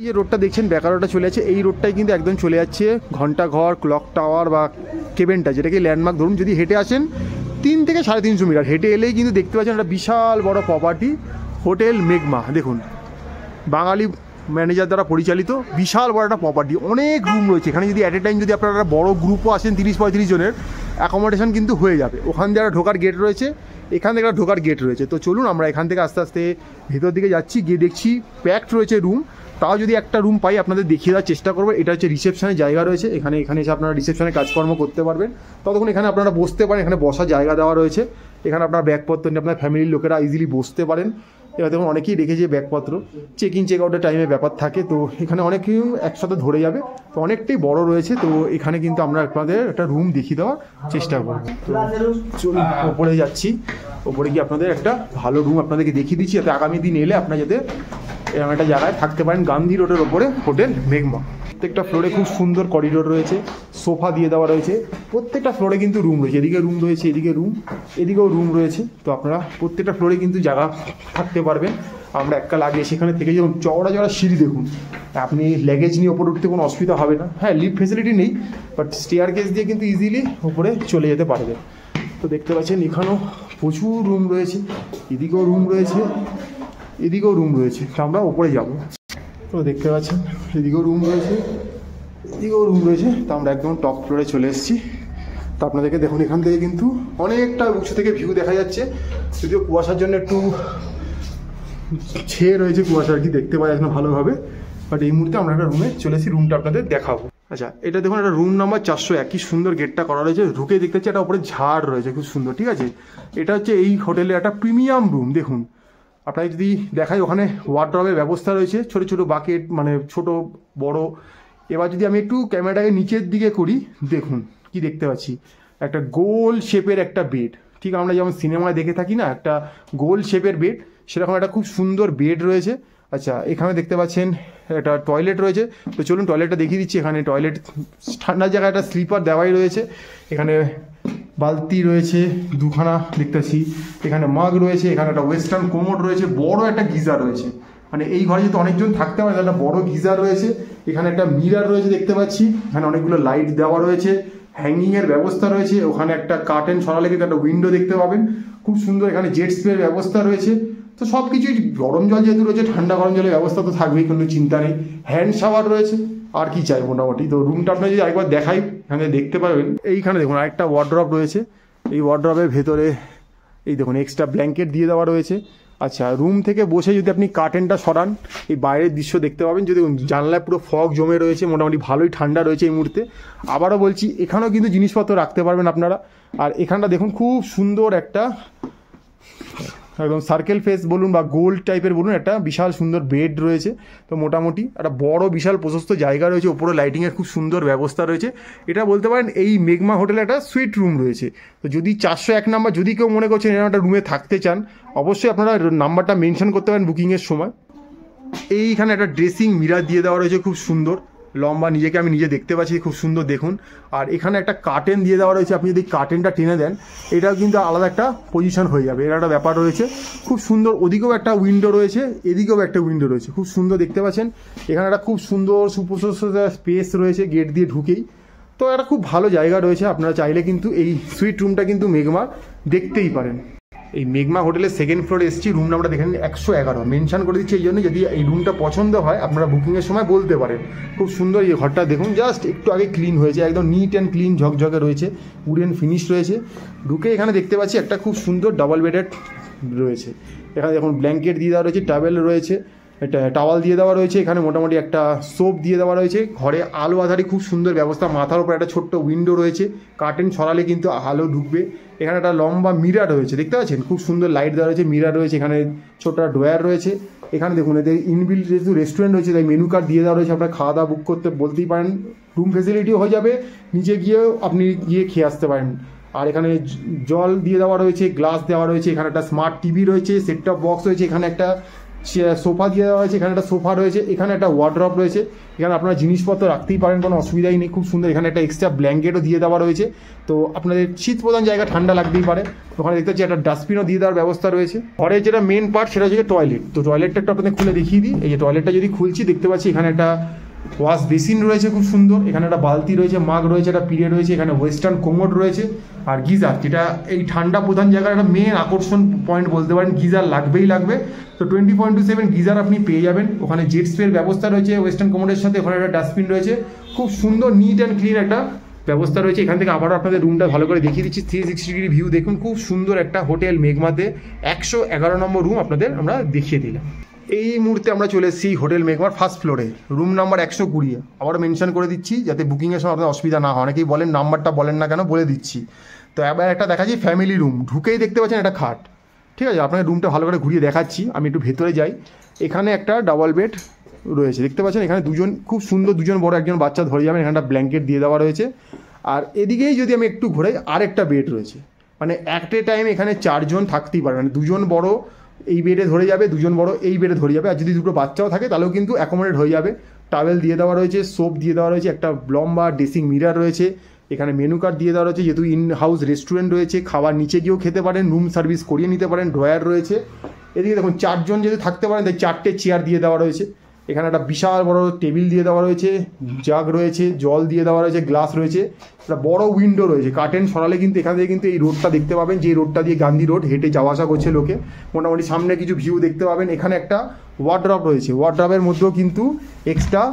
যে রোডটা দেখছেন ব্যাকারোটা চলে যাচ্ছে, এই রোডটাই কিন্তু একদম চলে যাচ্ছে ঘন্টাঘর, ক্লক টাওয়ার বা কেবেনটা, যেটাকে ল্যান্ডমার্ক ধরুন। যদি হেঁটে আসেন 3 থেকে 350 মিটার হেঁটে এলেই কিন্তু দেখতে পাচ্ছেন একটা বিশাল বড় প্রপার্টি, হোটেল মেঘমা। দেখুন, বাঙালি ম্যানেজার দ্বারা পরিচালিত বিশাল বড় একটা প্রপার্টি, অনেক রুম রয়েছে এখানে। যদি অ্যাট এ টাইম যদি আপনারা একটা বড় গ্রুপও আসেন 30-35 জনের, অ্যাকোমোডেশন কিন্তু হয়ে যাবে। ওখান দিয়ে একটা ঢোকার গেট রয়েছে, এখান থেকে একটা ঢোকার গেট রয়েছে। তো চলুন আমরা এখান থেকে আস্তে আস্তে ভেতর দিকে যাচ্ছি, গিয়ে দেখছি প্যাকড রয়েছে রুম। তাও যদি একটা রুম পাই আপনাদের দেখিয়ে দেওয়ার চেষ্টা করবো। এটা হচ্ছে রিসেপশনের জায়গা রয়েছে, এখানে এসে আপনারা রিসেপশনে কাজকর্ম করতে পারবেন। ততক্ষণ এখানে আপনারা বসতে পারেন, এখানে বসার জায়গা দেওয়া রয়েছে। এখানে আপনার ব্যাগপত্র নিয়ে আপনার ফ্যামিলির লোকেরা ইজিলি বসতে পারেন। এবার দেখুন অনেকেই রেখেছে ব্যাগপত্র, চেক ইন চেক আউটের টাইমে ব্যাপার থাকে, তো এখানে অনেকেই একসাথে ধরে যাবে। তো অনেকটাই বড় রয়েছে, তো এখানে কিন্তু আমরা আপনাদের একটা রুম দেখিয়ে দেওয়ার চেষ্টা করব। চলুন ওপরে যাচ্ছি, ওপরে গিয়ে আপনাদের একটা ভালো রুম আপনাদেরকে দেখিয়ে দিচ্ছি, যাতে আগামী দিন এলে আপনারা যাতে এরকম একটা জায়গায় থাকতে পারেন। গান্ধী রোডের ওপরে হোটেল মেঘমা। প্রত্যেকটা ফ্লোরে খুব সুন্দর করিডোর রয়েছে, সোফা দিয়ে দেওয়া রয়েছে। প্রত্যেকটা ফ্লোরে কিন্তু রুম রয়েছে, এদিকে রুম রয়েছে, এদিকে রুম, এদিকেও রুম রয়েছে। তো আপনারা প্রত্যেকটা ফ্লোরে কিন্তু জায়গা থাকতে পারবেন। আমরা একটা লাগিয়ে সেখানে থেকে যেমন চওড়া চওড়া সিঁড়ি দেখুন, আপনি ল্যাগেজ নিয়ে ওপরে উঠতে কোনো অসুবিধা হবে না। হ্যাঁ, লিফট ফেসিলিটি নেই, বাট স্টেয়ার কেস দিয়ে কিন্তু ইজিলি ওপরে চলে যেতে পারবেন। তো দেখতে পাচ্ছেন এখানেও প্রচুর রুম রয়েছে, এদিকেও রুম রয়েছে, এদিকেও রুম রয়েছে। তো আমরা ওপরে যাব। তো দেখতে পাচ্ছেন এদিকেও রুম রয়েছে, এদিকেও রুম রয়েছে। তো আমরা একদম টপ ফ্লোরে চলে এসেছি। তো আপনাদেরকে দেখুন এখান থেকে কিন্তু অনেকটা উঁচু থেকে ভিউ দেখা যাচ্ছে, যদিও কুয়াশার জন্য একটু ছেয়ে রয়েছে, কুয়াশা আর কি দেখতে পাওয়া যাচ্ছে না ভালোভাবে। বাট এই মুহূর্তে আমরা একটা রুমে চলে এসেছি, রুমটা আপনাদের দেখাবো। আচ্ছা, এটা দেখুন একটা রুম নাম্বার 401, কি সুন্দর গেটটা করা রয়েছে। ঢুকে দেখতে পাচ্ছি একটা উপরে ঝাড় রয়েছে, খুব সুন্দর। ঠিক আছে, এটা হচ্ছে এই হোটেলের একটা প্রিমিয়াম রুম। দেখুন আপনাকে যদি দেখাই, ওখানে ওয়ার্ড্রবের ব্যবস্থা রয়েছে, ছোটো ছোটো বাকেট, মানে ছোট বড়। এবার যদি আমি একটু ক্যামেরাটাকে নিচের দিকে করি, দেখুন কি দেখতে পাচ্ছি, একটা গোল শেপের একটা বেড। ঠিক আমরা যেমন সিনেমায় দেখে থাকি না, একটা গোল শেপের বেড, সেরকম একটা খুব সুন্দর বেড রয়েছে। আচ্ছা, এখানে দেখতে পাচ্ছেন একটা টয়লেট রয়েছে। তো চলুন টয়লেটটা দেখিয়ে দিচ্ছি। এখানে টয়লেট ঠান্ডার জায়গায় একটা স্লিপার দেওয়াই রয়েছে। এখানে বালতি রয়েছে দুখানা দেখতে পাচ্ছি, এখানে মাগ রয়েছে, এখানে একটা ওয়েস্টার্ন কোমোড রয়েছে, বড় একটা গিজার রয়েছে। মানে এই ঘরে যদি অনেকজন থাকতে পারে, একটা বড় গিজার রয়েছে। এখানে একটা মিরার রয়েছে দেখতে পাচ্ছি, এখানে অনেকগুলো লাইট দেওয়া রয়েছে, হ্যাঙ্গিংয়ের ব্যবস্থা রয়েছে। ওখানে একটা কার্টেন সরালে কিন্তু একটা উইন্ডো দেখতে পাবেন, খুব সুন্দর। এখানে জেট স্প্রের ব্যবস্থা রয়েছে। তো সব কিছুই, গরম জল যেহেতু রয়েছে, ঠান্ডা গরম জলের ব্যবস্থা তো থাকবেই, কোনো চিন্তা নেই। হ্যান্ড শাওয়ার রয়েছে, আর কি চাই মোটামুটি। তো রুমটা আপনার যদি একবার দেখাই, এখানে দেখতে পারবেন। এইখানে দেখুন আরেকটা ওয়ার্ড্রপ রয়েছে, এই ওয়ার্ড্রপের ভেতরে এই দেখুন এক্সট্রা ব্ল্যাঙ্কেট দিয়ে দেওয়া রয়েছে। আচ্ছা, রুম থেকে বসে যদি আপনি কার্টেনটা সরান, এই বাইরের দৃশ্য দেখতে পাবেন। যদি জানলায় পুরো ফগ জমে রয়েছে, মোটামুটি ভালোই ঠান্ডা রয়েছে এই মুহূর্তে। আবারও বলছি, এখানেও কিন্তু জিনিসপত্র রাখতে পারবেন আপনারা। আর এখানটা দেখুন খুব সুন্দর একটা একদম সার্কেল ফেস বলুন বা গোল টাইপের বলুন, একটা বিশাল সুন্দর বেড রয়েছে। তো মোটামুটি একটা বড় বিশাল প্রশস্ত জায়গা রয়েছে, ওপরে লাইটিংয়ের খুব সুন্দর ব্যবস্থা রয়েছে। এটা বলতে পারেন এই মেঘমা হোটেলে একটা সুইট রুম রয়েছে। তো যদি 401 নাম্বার, যদি কেউ মনে করছেন এরকম একটা রুমে থাকতে চান, অবশ্যই আপনারা নাম্বারটা মেনশন করতে পারেন বুকিংয়ের সময়। এইখানে একটা ড্রেসিং মিরার দিয়ে দেওয়া রয়েছে, খুব সুন্দর লম্বা, নিজেকে আমি নিজে দেখতে পাচ্ছি, খুব সুন্দর দেখুন। আর এখানে একটা কার্টেন দিয়ে দেওয়া রয়েছে, আপনি যদি কার্টেনটা টেনে দেন, এটাও কিন্তু আলাদা একটা পজিশন হয়ে যাবে, এর একটা ব্যাপার রয়েছে। খুব সুন্দর, ওদিকেও একটা উইন্ডো রয়েছে, এদিকেও একটা উইন্ডো রয়েছে, খুব সুন্দর দেখতে পাচ্ছেন। এখানে একটা খুব সুন্দর সুপ্রশস্ত স্পেস রয়েছে গেট দিয়ে ঢুকেই। তো একটা খুব ভালো জায়গা রয়েছে, আপনারা চাইলে কিন্তু এই সুইট রুমটা কিন্তু মেঘমা দেখতেই পারেন। এই মেঘমা হোটেলের সেকেন্ড ফ্লোরে এসেছি, রুম নাম্বারটা দেখেন 111 মেনশন করে দিচ্ছি এই জন্য, যদি এই রুমটা পছন্দ হয় আপনারা বুকিংয়ের সময় বলতে পারেন। খুব সুন্দর এই ঘরটা দেখুন, জাস্ট একটু আগে ক্লিন হয়েছে, একদম নিট অ্যান্ড ক্লিন ঝকঝকে রয়েছে, উডেন ফিনিশ রয়েছে। ঢুকে এখানে দেখতে পাচ্ছি একটা খুব সুন্দর ডাবল বেডেড রয়েছে। এখানে দেখুন ব্ল্যাঙ্কেট দিয়ে দেওয়া রয়েছে, টাওয়েল রয়েছে, এটা টাওয়াল দিয়ে দেওয়া রয়েছে। এখানে মোটামুটি একটা সোপ দিয়ে দেওয়া রয়েছে। ঘরে আলো আধারি খুব সুন্দর ব্যবস্থা, মাথার উপর একটা ছোট্ট উইন্ডো রয়েছে, কার্টেন সরালে কিন্তু আলো ঢুকবে। এখানে একটা লম্বা মিরার রয়েছে, দেখতে পাচ্ছেন খুব সুন্দর লাইট দেওয়া রয়েছে, মিরার রয়েছে। এখানে ছোট্ট ড্রয়ার রয়েছে। এখানে দেখুন এদের ইনবিল্ট যেহেতু রেস্টুরেন্ট রয়েছে, তাই মেনু কার্ড দিয়ে দেওয়া রয়েছে, আপনার খাওয়া দাওয়া বুক করতে বলতেই পারেন। রুম ফেসিলিটিও হয়ে যাবে, নিচে গিয়েও আপনি গিয়ে খেয়ে আসতে পারেন। আর এখানে জল দিয়ে দেওয়া রয়েছে, গ্লাস দেওয়া রয়েছে। এখানে একটা স্মার্ট টিভি রয়েছে, সেট টপ বক্স রয়েছে। এখানে একটা সোফা দিয়ে দেওয়া হয়েছে, এখানে একটা সোফা রয়েছে, এখানে একটা ওয়ার্ড্রপ রয়েছে, এখানে আপনারা জিনিসপত্র রাখতেই পারেন, কোনো অসুবিধাই নেই, খুব সুন্দর। এখানে একটা এক্সট্রা ব্ল্যাঙ্কেটও দিয়ে দেওয়া রয়েছে, তো আপনাদের শীত প্রধান জায়গা, ঠান্ডা লাগতেই পারে। ওখানে দেখতে পাচ্ছি একটা ডাস্টবিনও দিয়ে দেওয়ার ব্যবস্থা রয়েছে। ঘরের যেটা মেন পার্ট সেটা হচ্ছে টয়লেট। তো টয়লেটটা একটু আপনাদের খুলে দেখিয়ে দিই। এই যে টয়লেটটা যদি খুলছি, দেখতে পাচ্ছি এখানে একটা ওয়াশ বেসিন রয়েছে খুব সুন্দর, এখানে একটা বালতি রয়েছে, মাগ রয়েছে, একটা পিড়ে রয়েছে, এখানে ওয়েস্টার্ন কোমোড রয়েছে, আর গিজার, যেটা এই ঠান্ডা প্রধান জায়গার একটা মেন আকর্ষণ পয়েন্ট বলতে পারেন। গিজার লাগবেই লাগবে, তো 20.27 গিজার আপনি পেয়ে যাবেন। ওখানে জেট স্প্রের ব্যবস্থা রয়েছে ওয়েস্টার্ন কোমোডের সাথে, ওখানে একটা ডাস্টবিন রয়েছে, খুব সুন্দর নিট অ্যান্ড ক্লিন একটা ব্যবস্থা রয়েছে। এখান থেকে আবারও আপনাদের রুমটা ভালো করে দেখিয়ে দিচ্ছি, 360 ডিগ্রি ভিউ দেখুন, খুব সুন্দর একটা হোটেল মেঘমাতে 111 নম্বর রুম আপনাদের আমরা দেখিয়ে দিলাম। এই মুহূর্তে আমরা চলে এসেছি হোটেল মেঘমার ফার্স্ট ফ্লোরে, রুম নাম্বার 120। আবারও মেনশন করে দিচ্ছি যাতে বুকিংয়ের সময় আপনাদের অসুবিধা না হয়, অনেকেই বলেন নাম্বারটা বলেন না কেন, বলে দিচ্ছি। তো এবার একটা দেখাচ্ছি ফ্যামিলি রুম, ঢুকেই দেখতে পাচ্ছেন একটা খাট, ঠিক আছে। আপনাদের রুমটা ভালো করে ঘুরিয়ে দেখাচ্ছি, আমি একটু ভেতরে যাই। এখানে একটা ডাবল বেড রয়েছে, দেখতে পাচ্ছেন এখানে দুজন, খুব সুন্দর, দুজন বড় একজন বাচ্চা ধরে যাবেন, এখানে একটা ব্ল্যাঙ্কেট দিয়ে দেওয়া রয়েছে। আর এদিকেই যদি আমি একটু ঘোরাই, আরেকটা বেড রয়েছে, মানে একটা টাইম এখানে 4 জন থাকতেই পারে, মানে 2 জন বড় এই বেডে ধরে যাবে, 2 জন বড় এই বেডে ধরে যাবে, আর যদি দুটো বাচ্চাও থাকে তাহলেও কিন্তু অ্যাকোমোডেট হয়ে যাবে। টাওয়েল দিয়ে দেওয়া রয়েছে, সোপ দিয়ে দেওয়া রয়েছে, একটা লম্বা ড্রেসিং মিরার রয়েছে, এখানে মেনু কার্ড দিয়ে দেওয়া রয়েছে, যেহেতু ইন হাউস রেস্টুরেন্ট রয়েছে, খাবার নিচে গিয়েও খেতে পারেন, রুম সার্ভিস করিয়ে নিতে পারেন, ড্রয়ার রয়েছে। এদিকে দেখুন 4 জন যদি থাকতে পারেন, তাই 4টে চেয়ার দিয়ে দেওয়া রয়েছে, এখানে একটা বিশাল বড় টেবিল দিয়ে দেওয়া রয়েছে, জাগ রয়েছে, জল দিয়ে দেওয়া রয়েছে, গ্লাস রয়েছে, একটা বড় উইন্ডো রয়েছে, কার্টেন সরালে কিন্তু এখান থেকে কিন্তু এই রোডটা দেখতে পাবেন, যে রোডটা দিয়ে গান্ধী রোড হেঁটে যাওয়া আসা করছে লোকে, মোটামুটি সামনে কিছু ভিউ দেখতে পাবেন। এখানে একটা ওয়ার্ড্রপ রয়েছে, ওয়ার্ড্রপের মধ্যেও কিন্তু এক্সট্রা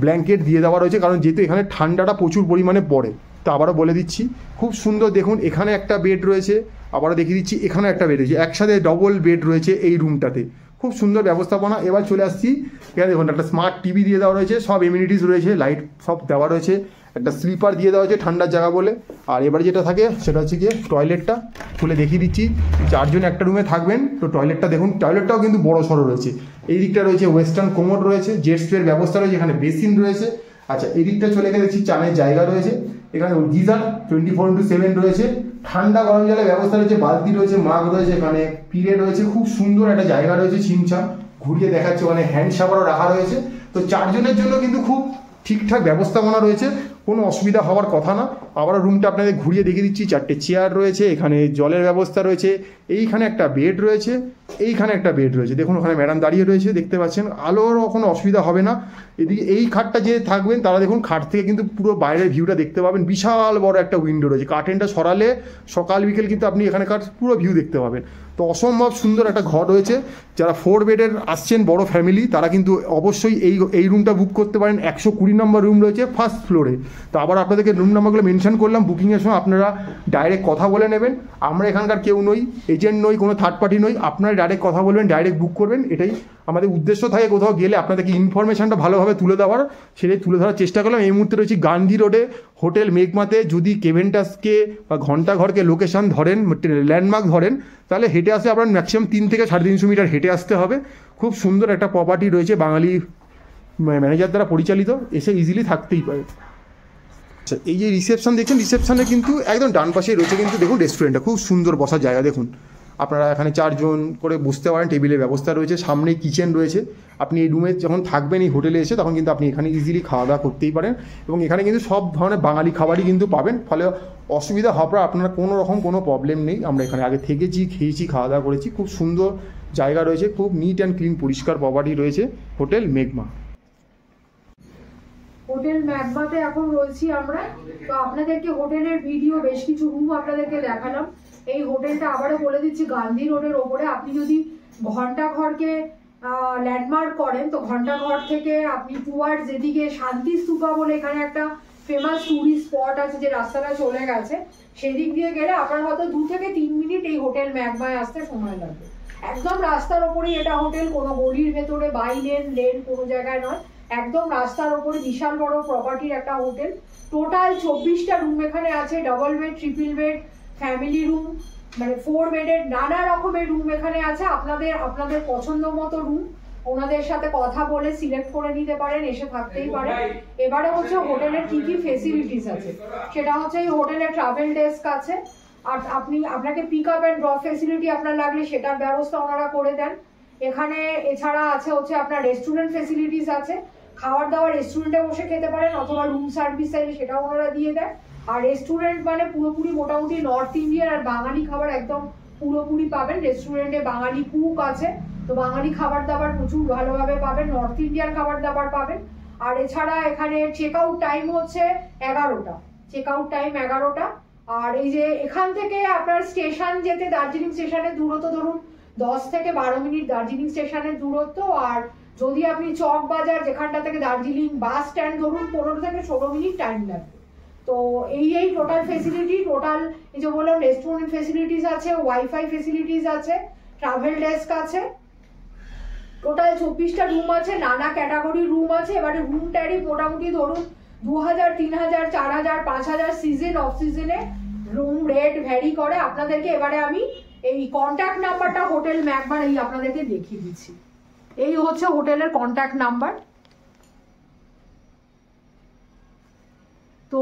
ব্ল্যাঙ্কেট দিয়ে দেওয়া রয়েছে, কারণ যেহেতু এখানে ঠান্ডাটা প্রচুর পরিমাণে পড়ে। তো আবারও বলে দিচ্ছি, খুব সুন্দর দেখুন, এখানে একটা বেড রয়েছে, আবারও দেখিয়ে দিচ্ছি, এখানে একটা বেড রয়েছে, একসাথে ডবল বেড রয়েছে এই রুমটাতে, খুব সুন্দর ব্যবস্থাপনা। এবার চলে আসছি, এখানে দেখুন একটা স্মার্ট টিভি দিয়ে দেওয়া রয়েছে, সব এমিনিটিস রয়েছে, লাইট সব দেওয়া রয়েছে, একটা স্লিপার দিয়ে দেওয়া হয়েছে ঠান্ডার জায়গা বলে। আর এবারে যেটা থাকে সেটা হচ্ছে গিয়ে টয়লেটটা খুলে দেখিয়ে দিচ্ছি। 4 জন একটা রুমে থাকবেন, তো টয়লেটটা দেখুন, টয়লেটটাও কিন্তু বড় সড়ো রয়েছে। এই দিকটা রয়েছে ওয়েস্টার্ন কোমোড রয়েছে, জেট স্প্রের ব্যবস্থা রয়েছে, এখানে বেসিন রয়েছে। আচ্ছা, এই দিকটা চলে গেলে দেখছি চানের জায়গা রয়েছে, এখানে গিজার 24/7 রয়েছে, ঠান্ডা গরম জলের ব্যবস্থা রয়েছে, বালতি রয়েছে, মাগ রয়েছে, এখানে পিড়ে রয়েছে, খুব সুন্দর একটা জায়গা রয়েছে, ছিমছাম ঘুরিয়ে দেখাচ্ছে, ওখানে হ্যান্ড শাওয়ারও রাখা রয়েছে। তো 4 জনের জন্য কিন্তু খুব ঠিকঠাক ব্যবস্থাপনা রয়েছে, কোনো অসুবিধা হওয়ার কথা না। আবার রুমটা আপনাদের ঘুরিয়ে দেখিয়ে দিচ্ছি, 4টে চেয়ার রয়েছে, এখানে জলের ব্যবস্থা রয়েছে, এইখানে একটা বেড রয়েছে, এইখানে একটা বেড রয়েছে, দেখুন ওখানে ম্যাডাম দাঁড়িয়ে রয়েছে, দেখতে পাচ্ছেন, আলোরও কোনো অসুবিধা হবে না। এদিকে এই খাটটা যে থাকবেন তারা দেখুন, খাট থেকে কিন্তু পুরো বাইরের ভিউটা দেখতে পাবেন, বিশাল বড় একটা উইন্ডো রয়েছে, কার্টেনটা সরালে সকাল বিকেল কিন্তু আপনি এখানকার পুরো ভিউ দেখতে পাবেন। তো অসম্ভব সুন্দর একটা ঘর রয়েছে। যারা 4 বেডের আসছেন বড় ফ্যামিলি, তারা কিন্তু অবশ্যই এই রুমটা বুক করতে পারেন। 120 নম্বর রুম রয়েছে ফার্স্ট ফ্লোরে। তো আবার আপনাদেরকে রুম নাম্বারগুলো মেনশন করলাম, বুকিংয়ের সময় আপনারা ডাইরেক্ট কথা বলে নেবেন। আমরা এখানকার কেউ নই, এজেন্ট নই, কোনো থার্ড পার্টি নই, আপনারা ডাইরেক্ট কথা বলবেন, ডাইরেক্ট বুক করবেন, এটাই আমাদের উদ্দেশ্য থাকে। কোথাও গেলে আপনাদেরকে ইনফরমেশনটা ভালোভাবে তুলে দেওয়ার, সেটাই তুলে ধরার চেষ্টা করলাম। এই মুহূর্তে রয়েছি গান্ধী রোডে হোটেল মেঘমাতে। যদি কেভেন্টাসকে বা ঘন্টাঘরকে লোকেশন ধরেন, ল্যান্ডমার্ক ধরেন, তাহলে হেঁটে আসলে আপনার ম্যাক্সিমাম 3 থেকে 350 মিটার হেঁটে আসতে হবে। খুব সুন্দর একটা প্রপার্টি রয়েছে, বাঙালি ম্যানেজার দ্বারা পরিচালিত, এসে ইজিলি থাকতেই পারে। আচ্ছা, এই যে রিসেপশন দেখছেন, রিসেপশনে কিন্তু একদম ডান পাশেই রয়েছে কিন্তু দেখুন রেস্টুরেন্টটা, খুব সুন্দর বসার জায়গা দেখুন। আপনারা এখানে 4 জন করে বসতে পারেন, টেবিলের ব্যবস্থা রয়েছে, সামনেই কিচেন রয়েছে। আপনি এই রুমে যখন থাকবেন এই হোটেলে এসে, তখন কিন্তু আপনি এখানে ইজিলি খাওয়া দাওয়া করতেই পারেন, এবং এখানে কিন্তু সব ধরনের বাঙালি খাবারই কিন্তু পাবেন, ফলে অসুবিধা হওয়ার আপনার কোনো রকম কোনো প্রবলেম নেই। আমরা এখানে আগে থেকেছি, খেয়েছি, খাওয়া দাওয়া করেছি, খুব সুন্দর জায়গা রয়েছে, খুব নিট অ্যান্ড ক্লিন পরিষ্কার প্রপার্টি রয়েছে হোটেল মেঘমা। হোটেল মেঘমাতে এখন রয়েছি আমরা। তো আপনাদেরকে হোটেলের ভিডিও, বেশ কিছু রুম আপনাদেরকে দেখালাম। এই হোটেলটা আবারও বলে দিচ্ছি, গান্ধী রোডের ওপরে। আপনি যদি ঘন্টাঘরকে ল্যান্ডমার্ক করেন, তো ঘন্টাঘর থেকে আপনি টুয়ার্ডস যেদিকে শান্তি স্তূপা বলে এখানে একটা ফেমাস টুরিস্ট স্পট আছে, যে রাস্তাটা চলে গেছে, সেদিক দিয়ে গেলে আপনার হয়তো 2 থেকে 3 মিনিট এই হোটেল মেঘমায় আসতে সময় লাগবে। একদম রাস্তার ওপরেই এটা হোটেল, কোনো গলির ভেতরে বাই লেন কোনো জায়গায় নয়, একদম রাস্তার ওপরে বিশাল বড় প্রপার্টির একটা হোটেল। টোটাল 24টা রুম এখানে আছে, double bed, triple bed, family room, মানে 4 বেডের নানা রকমের রুম এখানে আছে। আপনাদের পছন্দ মতো রুম ওনাদের সাথে কথা বলে সিলেক্ট করে নিতে পারেন, এসে থাকতেই পারেন। এবারে হচ্ছে হোটেলের কি কি ফেসিলিটিস আছে, সেটা হচ্ছে এই হোটেলে ট্রাভেল ডেস্ক আছে, আর আপনাকে pick up and drop facility আপনার লাগলে সেটার ব্যবস্থা ওনারা করে দেন। এখানে এছাড়া আছে হচ্ছে আপনার রেস্টুরেন্ট ফেসিলিটিস আছে, খাবার দাবার রেস্টুরেন্টে বসে খেতে পারেন, অথবা রুম সার্ভিস চাইলে সেটাও ওনারা দিয়ে দেয়। আর রেস্টুরেন্ট মানে পুরোপুরি মোটামুটি নর্থ ইন্ডিয়ান আর বাঙালি খাবার একদম পুরোপুরি পাবেন। রেস্টুরেন্টে বাঙালি কুক আছে, তো বাঙালি খাবার দাবার প্রচুর ভালোভাবে পাবেন, নর্থ ইন্ডিয়ান খাবার দাবার পাবেন। আর এছাড়া এখানে চেক আউট টাইম হচ্ছে 11টা, চেক আউট টাইম 11টা। আর এই যে এখান থেকে আপনার স্টেশন যেতে দার্জিলিং স্টেশনের দূরত্ব ধরুন 10 থেকে 12 মিনিট দার্জিলিং স্টেশনের দূরত্ব। আর যদি আপনি চক বাজার যেখানটা থেকে দার্জিলিং বাস স্ট্যান্ড ধরুন 15 থেকে 16 মিনিট টাইম লাগবে। তো এই টোটাল ফেসিলিটি, টোটাল এই যে বললাম রেস্টুরেন্ট ফেসিলিটিস আছে, ওয়াইফাই ফেসিলিটিস আছে, ট্রাভেল ডেস্ক আছে, টোটাল 24টা রুম আছে, নানা ক্যাটাগরির রুম আছে। এবারে রুম ট্যারিফ মোটামুটি ধরুন 2000, 3000, 4000, 5000 সিজন অফ সিজনে রুম রেট ভ্যারি করে আপনাদেরকে। এবারে আমি এই কন্ট্যাক্ট নাম্বারটা হোটেল ম্যাকবার এই আপনাদেরকে দেখিয়ে দিচ্ছি। এই হচ্ছে হোটেলের কন্ট্যাক্ট নাম্বার। তো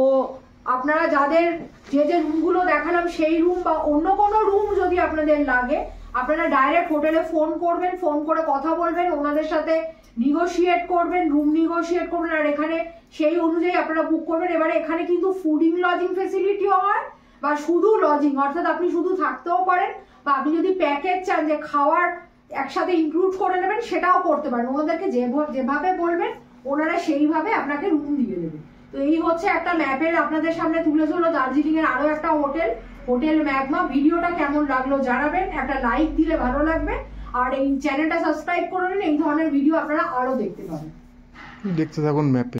আপনারা যাদের যে যে রুমগুলো দেখালাম সেই রুম বা অন্য কোনো রুম যদি আপনাদের লাগে, আপনারা ডাইরেক্ট হোটেলে ফোন করবেন, ফোন করে কথা বলবেন, ওনাদের সাথে নিগোশিয়েট করবেন, রুম নিগোশিয়েট করবেন, আর এখানে সেই অনুযায়ী আপনারা বুক করবেন। এবারে এখানে কিন্তু ফুডিং লজিং ফেসিলিটিও হয়, বা শুধু লজিং অর্থাৎ আপনি শুধু থাকতেও পারেন, বা আপনি যদি প্যাকেজ চান যে খাওয়ার একসাথে ইনক্লুড করে নেবেন সেটাও করতে পারেন। ওনাদেরকে যেভাবে বলবেন ওনারা সেইভাবে আপনাকে রুম দিয়ে দেবেন। তো এই হচ্ছে একটা ম্যাপের আপনাদের সামনে তুলে ধরলো দার্জিলিং এর আরো একটা হোটেল, হোটেল ম্যাগমা। ভিডিওটা কেমন লাগলো জানাবেন, একটা লাইক দিলে ভালো লাগবে, আর এই চ্যানেলটা সাবস্ক্রাইব করে নিন, এই ধরনের ভিডিও আপনারা আরো দেখতে পাবেন। দেখতে থাকুন ম্যাপে।